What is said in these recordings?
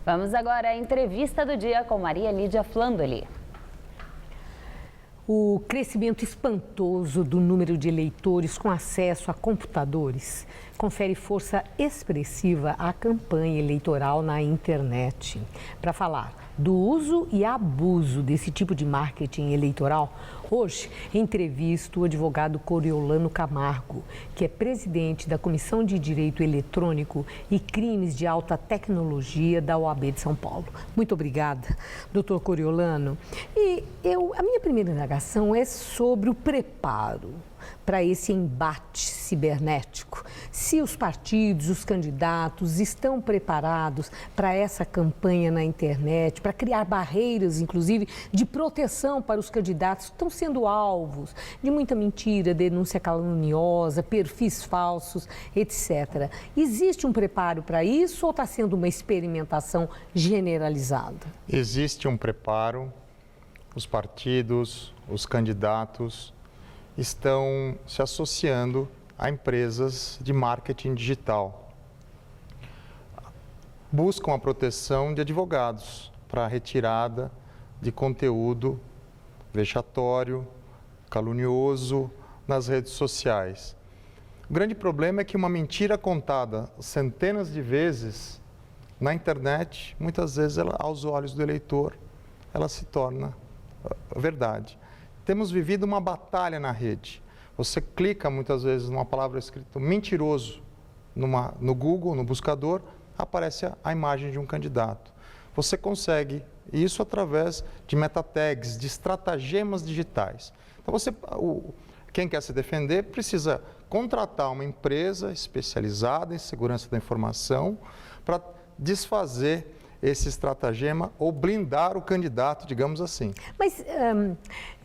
Vamos agora à entrevista do dia com Maria Lídia Flandoli. O crescimento espantoso do número de eleitores com acesso a computadores confere força expressiva à campanha eleitoral na internet. Para falar do uso e abuso desse tipo de marketing eleitoral, hoje entrevisto o advogado Coriolano Camargo, que é presidente da Comissão de Direito Eletrônico e Crimes de Alta Tecnologia da OAB de São Paulo. Muito obrigada, doutor Coriolano. A minha primeira indagação é sobre o preparo para esse embate cibernético. Se os partidos, os candidatos estão preparados para essa campanha na internet, para criar barreiras, inclusive, de proteção para os candidatos que estão sendo alvos de muita mentira, denúncia caluniosa, perfis falsos, etc. Existe um preparo para isso ou está sendo uma experimentação generalizada? Existe um preparo. Os partidos, os candidatos estão se associando a empresas de marketing digital. Buscam a proteção de advogados para a retirada de conteúdo vexatório, calunioso nas redes sociais. O grande problema é que uma mentira contada centenas de vezes na internet, muitas vezes, aos olhos do eleitor, ela se torna verdade. Temos vivido uma batalha na rede. Você clica muitas vezes numa palavra escrita mentiroso no Google, no buscador, aparece a imagem de um candidato. Você consegue isso através de meta-tags, de estratagemas digitais. Então, quem quer se defender precisa contratar uma empresa especializada em segurança da informação para desfazer esse estratagema ou blindar o candidato, digamos assim. Mas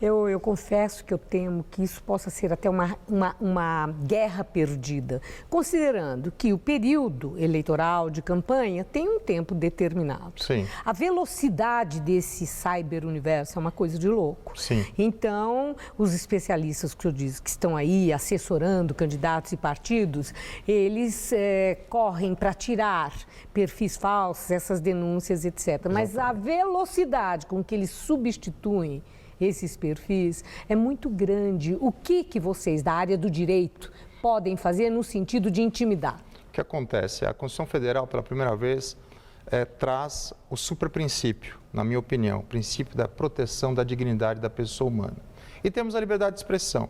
eu confesso que eu temo que isso possa ser até uma guerra perdida, considerando que o período eleitoral de campanha tem um tempo determinado. Sim. A velocidade desse cyber-universo é uma coisa de louco. Sim. Então, os especialistas que eu disse que estão aí assessorando candidatos e partidos, eles correm para tirar perfis falsos, essas denúncias, etc. Mas a velocidade com que eles substituem esses perfis é muito grande. O que vocês da área do direito podem fazer no sentido de intimidar? O que acontece? A Constituição Federal, pela primeira vez, traz o superprincípio, na minha opinião, o princípio da proteção da dignidade da pessoa humana. E temos a liberdade de expressão.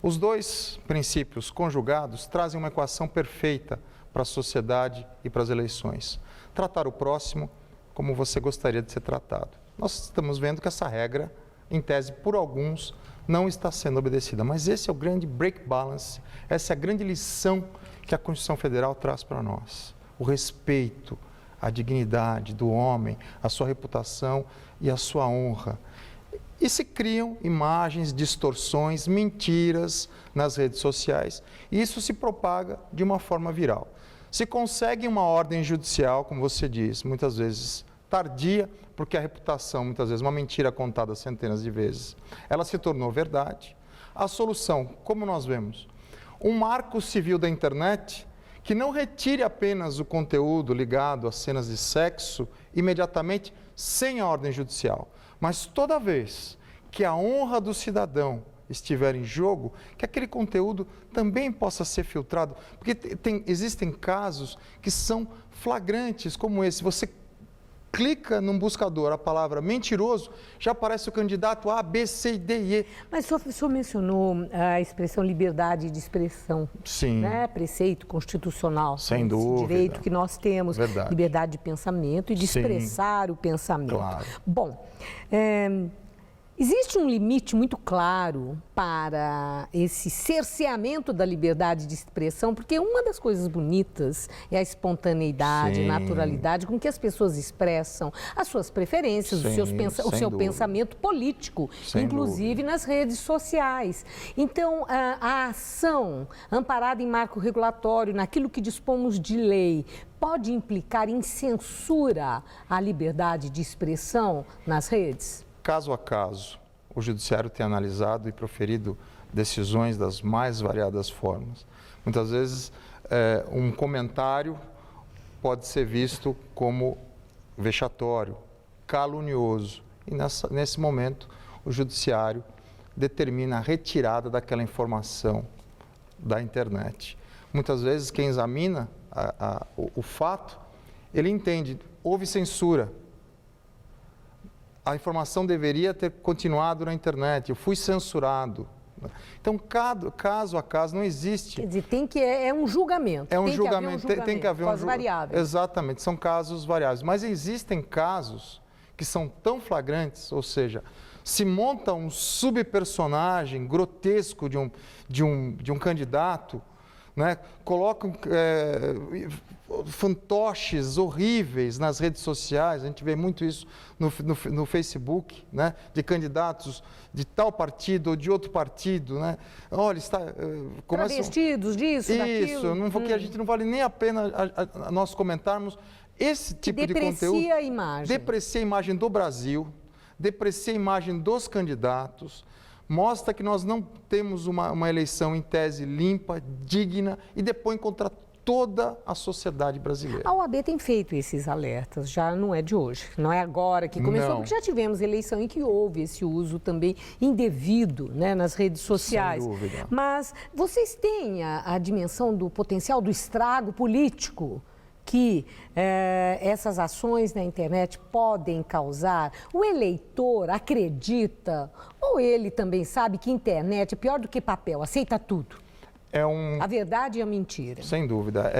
Os dois princípios conjugados trazem uma equação perfeita para a sociedade e para as eleições. Tratar o próximo como você gostaria de ser tratado. Nós estamos vendo que essa regra, em tese, por alguns, não está sendo obedecida. Mas esse é o grande break balance, essa é a grande lição que a Constituição Federal traz para nós. O respeito, a dignidade do homem, a sua reputação e a sua honra. E se criam imagens, distorções, mentiras nas redes sociais. E isso se propaga de uma forma viral. Se consegue uma ordem judicial, como você diz, muitas vezes tardia, porque a reputação, muitas vezes, uma mentira contada centenas de vezes, ela se tornou verdade. A solução, como nós vemos, um marco civil da internet que não retire apenas o conteúdo ligado a cenas de sexo imediatamente sem a ordem judicial, mas toda vez que a honra do cidadão estiver em jogo, que aquele conteúdo também possa ser filtrado, porque existem casos que são flagrantes, como esse. Você clica num buscador a palavra mentiroso, já aparece o candidato A, B, C, D e E. Mas o senhor mencionou a expressão liberdade de expressão. Sim. Né? Preceito constitucional. Sem dúvida. Direito que nós temos. Verdade. Liberdade de pensamento e de Sim. expressar o pensamento. Claro. Bom, existe um limite muito claro para esse cerceamento da liberdade de expressão, porque uma das coisas bonitas é a espontaneidade, Sim. a naturalidade com que as pessoas expressam as suas preferências, Sim, o seu pensamento político, Sem inclusive dúvida. nas redes sociais. Então, a ação amparada em marco regulatório, naquilo que dispomos de lei, pode implicar em censura à liberdade de expressão nas redes? Caso a caso, o Judiciário tem analisado e proferido decisões das mais variadas formas. Muitas vezes, um comentário pode ser visto como vexatório, calunioso. E nesse momento, o judiciário determina a retirada daquela informação da internet. Muitas vezes, quem examina o fato, ele entende, houve censura. A informação deveria ter continuado na internet, eu fui censurado. Então, caso a caso, não existe. Quer dizer, é um julgamento. É um julgamento, tem que haver um julgamento. Variáveis. Exatamente, são casos variáveis. Mas existem casos que são tão flagrantes, ou seja, se monta um subpersonagem grotesco de um candidato, né? Colocam fantoches horríveis nas redes sociais, a gente vê muito isso no Facebook, né? De candidatos de tal partido ou de outro partido, né? Olha, está... Travestidos disso, daquilo. Isso, porque a gente não vale nem a pena nós comentarmos esse tipo de conteúdo. Deprecia a imagem. Deprecia a imagem do Brasil, deprecia a imagem dos candidatos, mostra que nós não temos uma eleição em tese limpa, digna e depõe contra toda a sociedade brasileira. A OAB tem feito esses alertas, já não é de hoje, não é agora que começou, Não. porque já tivemos eleição em que houve esse uso também indevido, né, nas redes sociais. Sem dúvida. Mas vocês têm a dimensão do potencial do estrago político que essas ações na internet podem causar? O eleitor acredita ou ele também sabe que internet é pior do que papel, aceita tudo? A verdade e a mentira. Sem dúvida.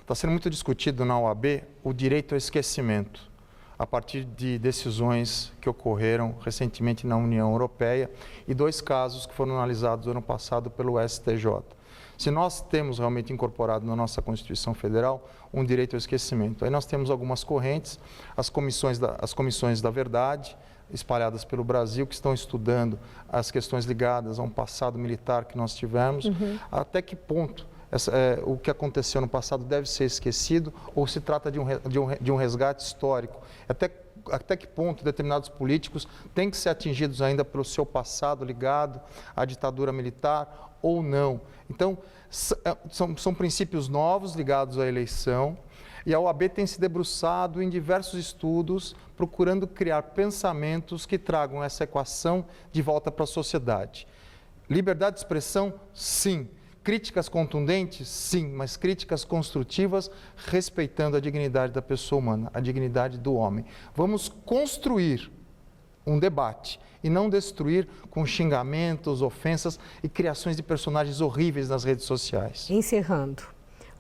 Está sendo muito discutido na OAB o direito ao esquecimento, a partir de decisões que ocorreram recentemente na União Europeia e 2 casos que foram analisados ano passado pelo STJ. Se nós temos realmente incorporado na nossa Constituição Federal um direito ao esquecimento, aí nós temos algumas correntes, as comissões da verdade, espalhadas pelo Brasil, que estão estudando as questões ligadas a um passado militar que nós tivemos, até que ponto o que aconteceu no passado deve ser esquecido ou se trata de um resgate histórico. Até que ponto determinados políticos têm que ser atingidos ainda pelo seu passado ligado à ditadura militar ou não. Então, são princípios novos ligados à eleição e a OAB tem se debruçado em diversos estudos procurando criar pensamentos que tragam essa equação de volta para a sociedade. Liberdade de expressão, sim. Críticas contundentes, sim, mas críticas construtivas, respeitando a dignidade da pessoa humana, a dignidade do homem. Vamos construir um debate e não destruir com xingamentos, ofensas e criações de personagens horríveis nas redes sociais. Encerrando,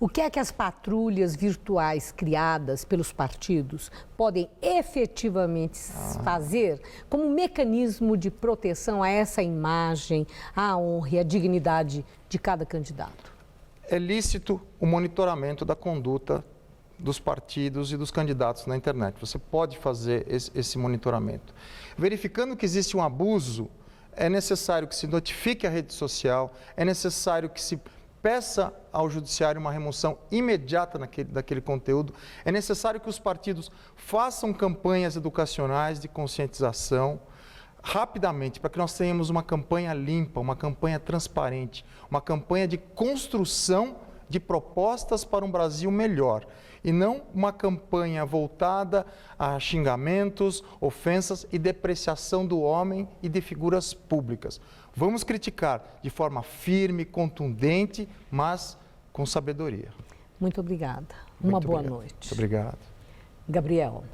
o que é que as patrulhas virtuais criadas pelos partidos podem efetivamente fazer como mecanismo de proteção a essa imagem, à honra e à dignidade de cada candidato? É lícito o monitoramento da conduta dos partidos e dos candidatos na internet. Você pode fazer esse monitoramento. Verificando que existe um abuso, é necessário que se notifique a rede social, é necessário que se peça ao judiciário uma remoção imediata daquele conteúdo, é necessário que os partidos façam campanhas educacionais de conscientização rapidamente, para que nós tenhamos uma campanha limpa, uma campanha transparente, uma campanha de construção de propostas para um Brasil melhor e não uma campanha voltada a xingamentos, ofensas e depreciação do homem e de figuras públicas. Vamos criticar de forma firme, contundente, mas com sabedoria. Muito obrigada. Uma boa noite. Muito obrigado. Gabriel.